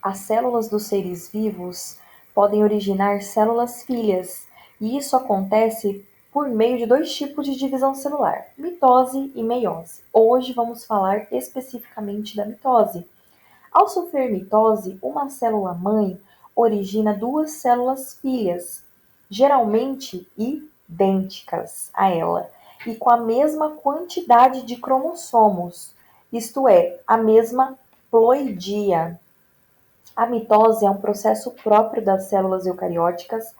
As células dos seres vivos podem originar células filhas, e isso acontece por meio de dois tipos de divisão celular, mitose e meiose. Hoje vamos falar especificamente da mitose. Ao sofrer mitose, uma célula-mãe origina duas células filhas, geralmente idênticas a ela, e com a mesma quantidade de cromossomos, isto é, a mesma ploidia. A mitose é um processo próprio das células eucarióticas,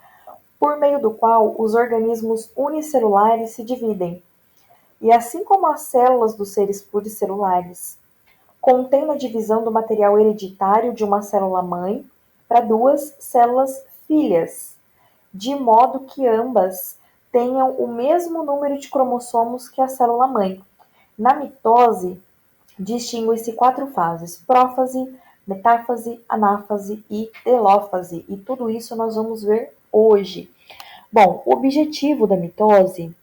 por meio do qual os organismos unicelulares se dividem. E assim como as células dos seres pluricelulares contém a divisão do material hereditário de uma célula-mãe para duas células filhas, de modo que ambas tenham o mesmo número de cromossomos que a célula-mãe. Na mitose, distinguem-se quatro fases: prófase, metáfase, anáfase e telófase. E tudo isso nós vamos ver hoje. Bom, o objetivo da mitose,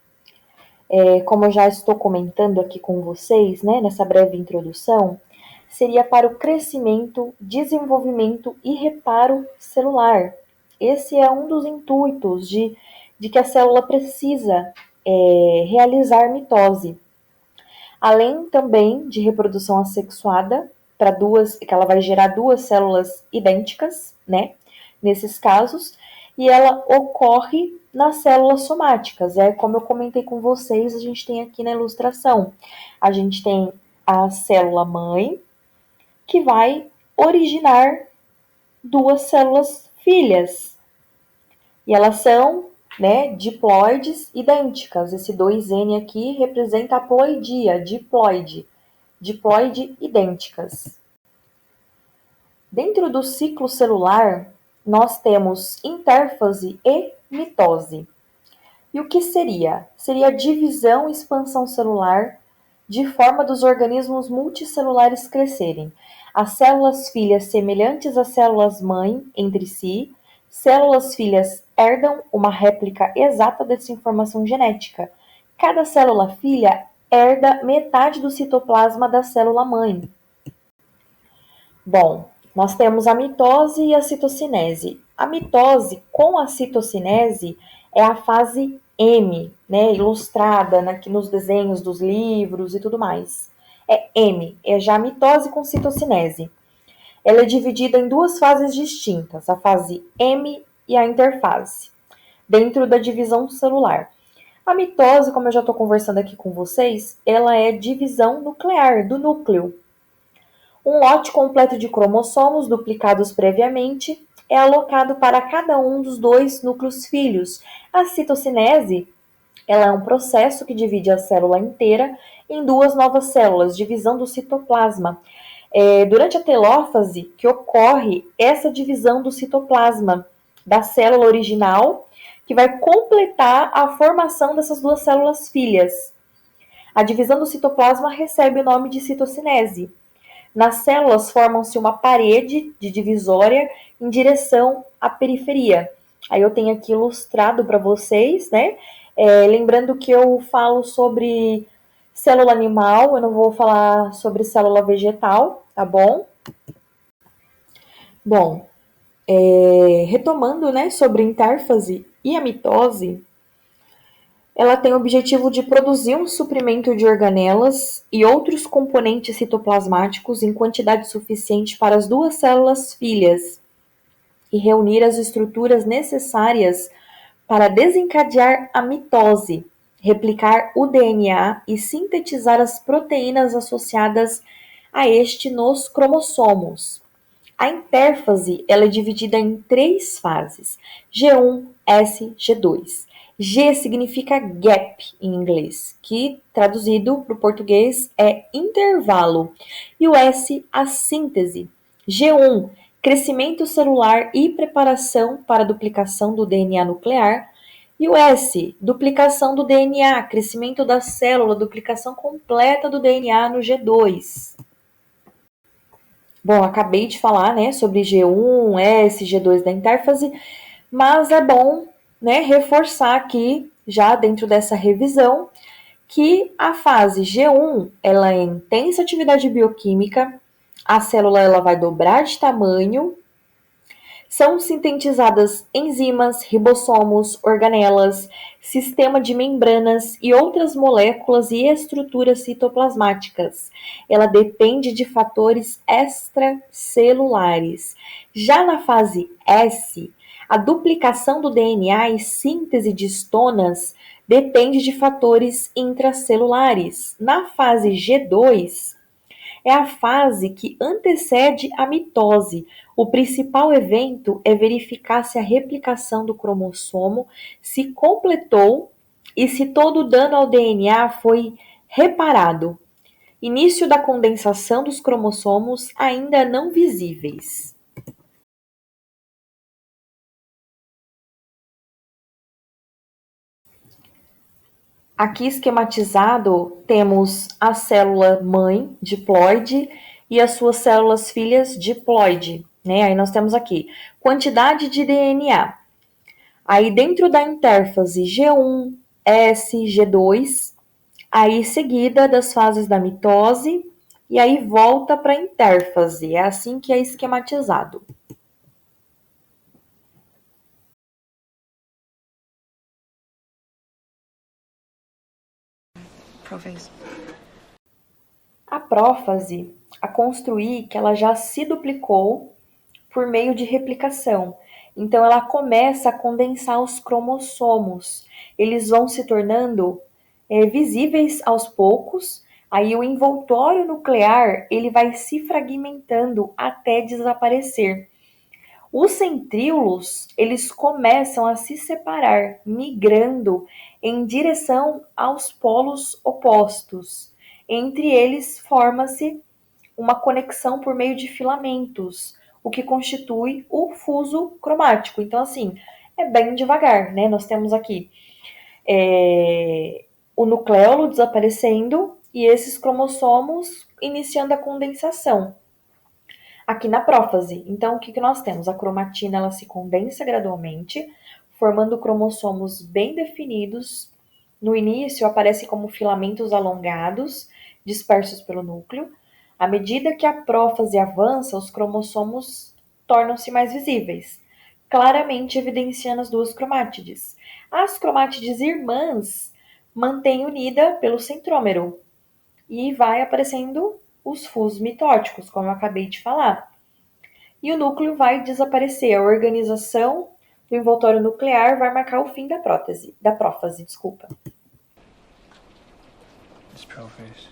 como eu já estou comentando aqui com vocês, né, nessa breve introdução, seria para o crescimento, desenvolvimento e reparo celular. Esse é um dos intuitos de que a célula precisa realizar mitose. Além também de reprodução assexuada, para duas, que ela vai gerar duas células idênticas, né? Nesses casos, e ela ocorre nas células somáticas. É como eu comentei com vocês, a gente tem aqui na ilustração. A gente tem a célula mãe, que vai originar duas células filhas. E elas são, né, diploides idênticas. Esse 2N aqui representa a ploidia, diploide idênticas. Dentro do ciclo celular, nós temos intérfase e mitose. E o que seria? Seria a divisão e expansão celular de forma dos organismos multicelulares crescerem. As células filhas semelhantes às células mãe entre si, células filhas herdam uma réplica exata dessa informação genética. Cada célula filha herda metade do citoplasma da célula mãe. Bom, nós temos a mitose e a citocinese. A mitose com a citocinese é a fase M, né, ilustrada nos desenhos dos livros e tudo mais. É M, é já a mitose com citocinese. Ela é dividida em duas fases distintas, a fase M e a interfase, dentro da divisão celular. A mitose, como eu já estou conversando aqui com vocês, ela é divisão nuclear, do núcleo. Um lote completo de cromossomos duplicados previamente é alocado para cada um dos dois núcleos filhos. A citocinese, ela é um processo que divide a célula inteira em duas novas células, divisão do citoplasma. Durante a telófase que ocorre essa divisão do citoplasma da célula original, que vai completar a formação dessas duas células filhas. A divisão do citoplasma recebe o nome de citocinese. Nas células formam-se uma parede de divisória em direção à periferia. Aí eu tenho aqui ilustrado para vocês, né? Lembrando que eu falo sobre célula animal, eu não vou falar sobre célula vegetal, tá bom? Bom, retomando, né, sobre intérfase e a mitose, ela tem o objetivo de produzir um suprimento de organelas e outros componentes citoplasmáticos em quantidade suficiente para as duas células filhas e reunir as estruturas necessárias para desencadear a mitose, replicar o DNA e sintetizar as proteínas associadas a este nos cromossomos. A intérfase ela é dividida em três fases: G1, S, G2. G significa gap em inglês, que traduzido para o português é intervalo. E o S, a síntese. G1, crescimento celular e preparação para a duplicação do DNA nuclear. E o S, duplicação do DNA, crescimento da célula, duplicação completa do DNA no G2. Bom, acabei de falar, né, sobre G1, S, G2 da intérfase, mas é bom, né, reforçar aqui, já dentro dessa revisão, que a fase G1, ela é intensa atividade bioquímica, A célula ela vai dobrar de tamanho. São sintetizadas enzimas, ribossomos, organelas, sistema de membranas e outras moléculas e estruturas citoplasmáticas. Ela depende de fatores extracelulares. Já na fase S, a duplicação do DNA e síntese de estonas depende de fatores intracelulares. Na fase G2, é a fase que antecede a mitose. O principal evento é verificar se a replicação do cromossomo se completou e se todo o dano ao DNA foi reparado. Início da condensação dos cromossomos ainda não visíveis. Aqui esquematizado temos a célula mãe diploide e as suas células filhas diploide, né? Aí nós temos aqui quantidade de DNA. Aí dentro da intérfase G1, S, G2, aí seguida das fases da mitose e aí volta para a intérfase. É assim que é esquematizado. Prophase. A prófase, a construir que ela já se duplicou por meio de replicação. Então ela começa a condensar os cromossomos. Eles vão se tornando visíveis aos poucos. Aí o envoltório nuclear ele vai se fragmentando até desaparecer. Os centríolos eles começam a se separar, migrando em direção aos polos opostos. Entre eles forma-se uma conexão por meio de filamentos, o que constitui o fuso cromático. Então, assim, é bem devagar, né? Nós temos aqui o nucleolo desaparecendo e esses cromossomos iniciando a condensação aqui na prófase. Então, o que nós temos? A cromatina ela se condensa gradualmente, formando cromossomos bem definidos. No início, aparecem como filamentos alongados, dispersos pelo núcleo. À medida que a prófase avança, os cromossomos tornam-se mais visíveis, claramente evidenciando as duas cromátides. As cromátides irmãs mantêm unida pelo centrômero e vai aparecendo os fusos mitóticos, como eu acabei de falar. E o núcleo vai desaparecer. A organização do envoltório nuclear vai marcar o fim da prófase, desculpa. It's prophase.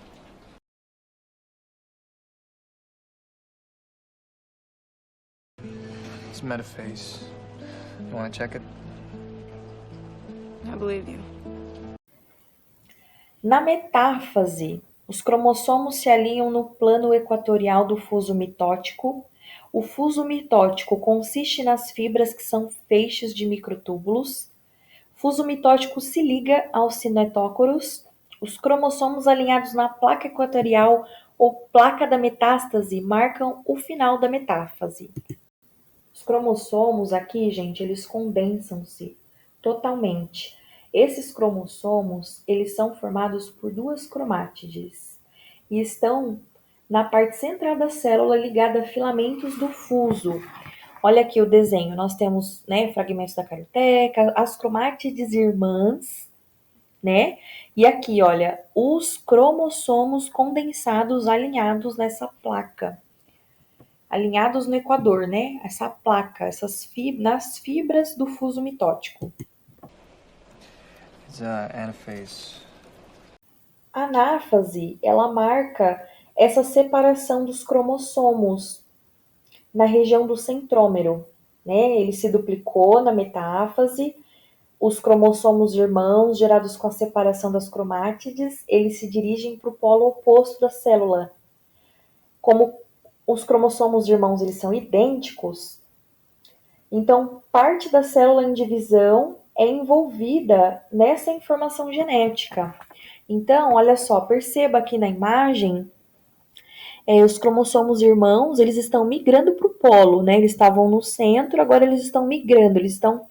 It's metaphase. You want to check it? I believe you. Na metáfase, os cromossomos se alinham no plano equatorial do fuso mitótico. O fuso mitótico consiste nas fibras que são feixes de microtúbulos. O fuso mitótico se liga aos cinetócoros. Os cromossomos alinhados na placa equatorial ou placa da metástase marcam o final da metáfase. Os cromossomos aqui, gente, eles condensam-se totalmente. Esses cromossomos, eles são formados por duas cromátides e estão na parte central da célula ligada a filamentos do fuso. Olha aqui o desenho, nós temos, né, fragmentos da carioteca, as cromátides irmãs, né? E aqui, olha, os cromossomos condensados alinhados nessa placa. Alinhados no equador, né? Essa placa, nas fibras do fuso mitótico. It's anaphase. A anáfase, ela marca essa separação dos cromossomos na região do centrômero, né? Ele se duplicou na metáfase, os cromossomos irmãos gerados com a separação das cromátides, eles se dirigem para o polo oposto da célula. Como os cromossomos irmãos eles são idênticos, então parte da célula em divisão é envolvida nessa informação genética. Então, olha só, perceba aqui na imagem, os cromossomos irmãos, eles estão migrando para o polo, né? Eles estavam no centro, agora eles estão migrando, eles estão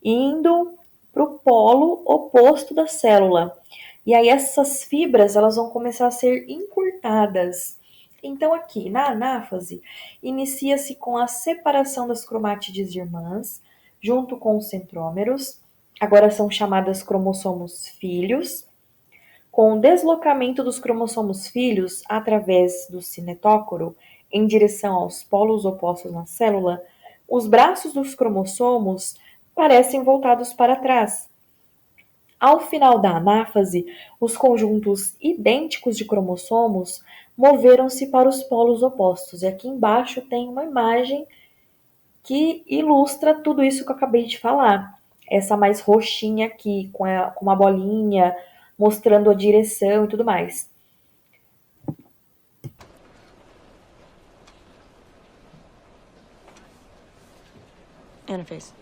indo para o polo oposto da célula. E aí essas fibras, elas vão começar a ser encurtadas. Então, aqui na anáfase, inicia-se com a separação das cromátides irmãs, junto com os centrômeros, agora são chamadas cromossomos filhos, com o deslocamento dos cromossomos filhos através do cinetócoro em direção aos polos opostos na célula, os braços dos cromossomos parecem voltados para trás. Ao final da anáfase, os conjuntos idênticos de cromossomos moveram-se para os polos opostos. E aqui embaixo tem uma imagem que ilustra tudo isso que eu acabei de falar. Essa mais roxinha aqui, com uma bolinha, mostrando a direção e tudo mais. Anaphase.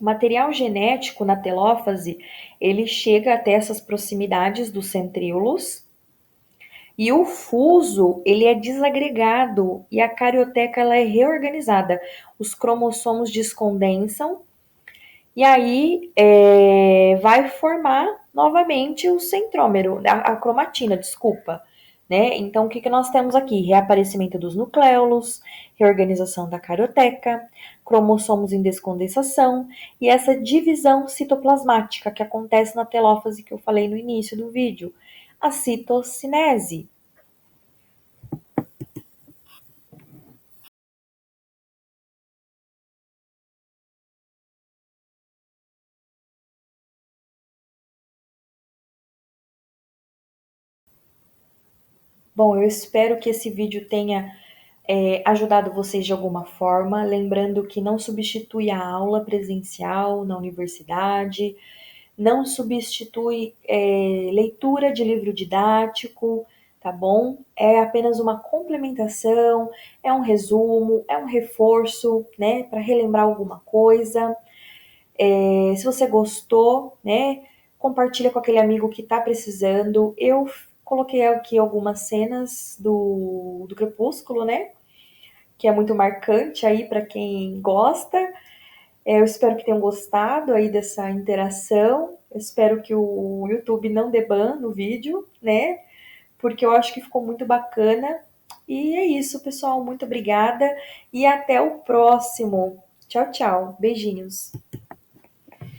O material genético na telófase, ele chega até essas proximidades dos centríolos, e o fuso, ele é desagregado e a carioteca ela é reorganizada. Os cromossomos descondensam e aí vai formar novamente o centrômero, a cromatina, desculpa. Né? Então, o que nós temos aqui? Reaparecimento dos nucleolos, reorganização da carioteca, cromossomos em descondensação e essa divisão citoplasmática que acontece na telófase que eu falei no início do vídeo, a citocinese. Bom, eu espero que esse vídeo tenha ajudado vocês de alguma forma. Lembrando que não substitui a aula presencial na universidade, não substitui leitura de livro didático, tá bom? É apenas uma complementação, é um resumo, é um reforço, né, para relembrar alguma coisa. Se você gostou, né, compartilha com aquele amigo que está precisando. Eu coloquei aqui algumas cenas do Crepúsculo, né, que é muito marcante aí para quem gosta. Eu espero que tenham gostado aí dessa interação. Eu espero que o YouTube não dê ban no vídeo, né, porque eu acho que ficou muito bacana. E é isso, pessoal. Muito obrigada e até o próximo. Tchau, tchau. Beijinhos.